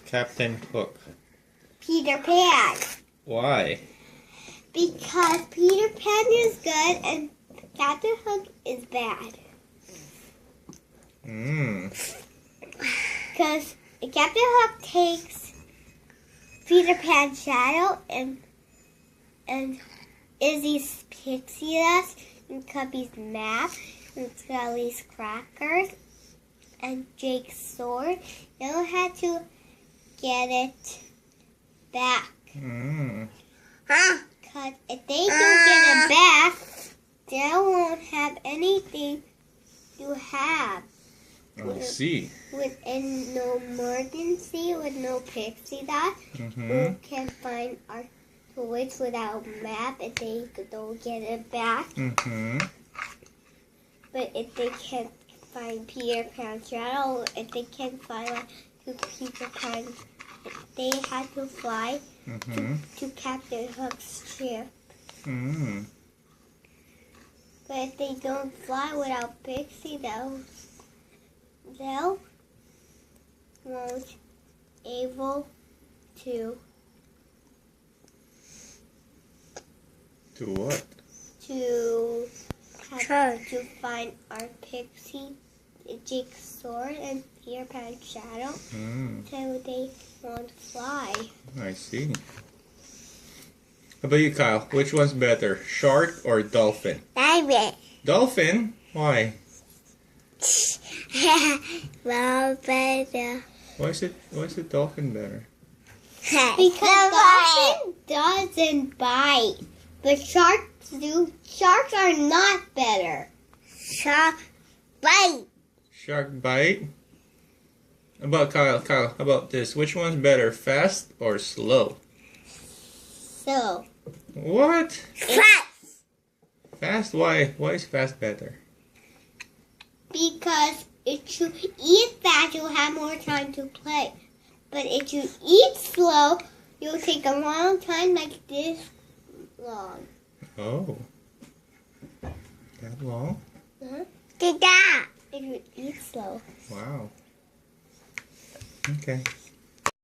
Captain Hook? Peter Pan. Why? Because Peter Pan is good and Captain Hook is bad. Because Captain Hook takes Peter Pan's shadow and Izzy's pixie dust and Cubby's map and Scully's crackers and Jake's sword. They'll have to get it back. Because if they don't get it back, they won't have anything to have. I see. With no emergency, with no pixie dust, who can find our toys without a map if they don't get it back. But if they can't find Peter Pan's shadow, if they can't find Peter Pan, they have to fly to Captain Hook's ship. But if they don't fly without Pixie, they'll won't able to what? To have to find our Pixie, Jake's sword, and Peter Pan's shadow, so they won't fly. I see. How about you, Kyle? Which one's better, shark or dolphin? Dolphin? Why? Well, better. Why is it dolphin better? Because dolphin doesn't bite, but sharks do. Sharks are not better. Shark bite. Shark bite? How about Kyle? Kyle, how about this? Which one's better, fast or slow? So. What? Fast. Fast? Why? Why is fast better? Because if you eat fast, you'll have more time to play. But if you eat slow, you'll take a long time, like this long. Oh. That long? If you eat slow. Wow. Okay.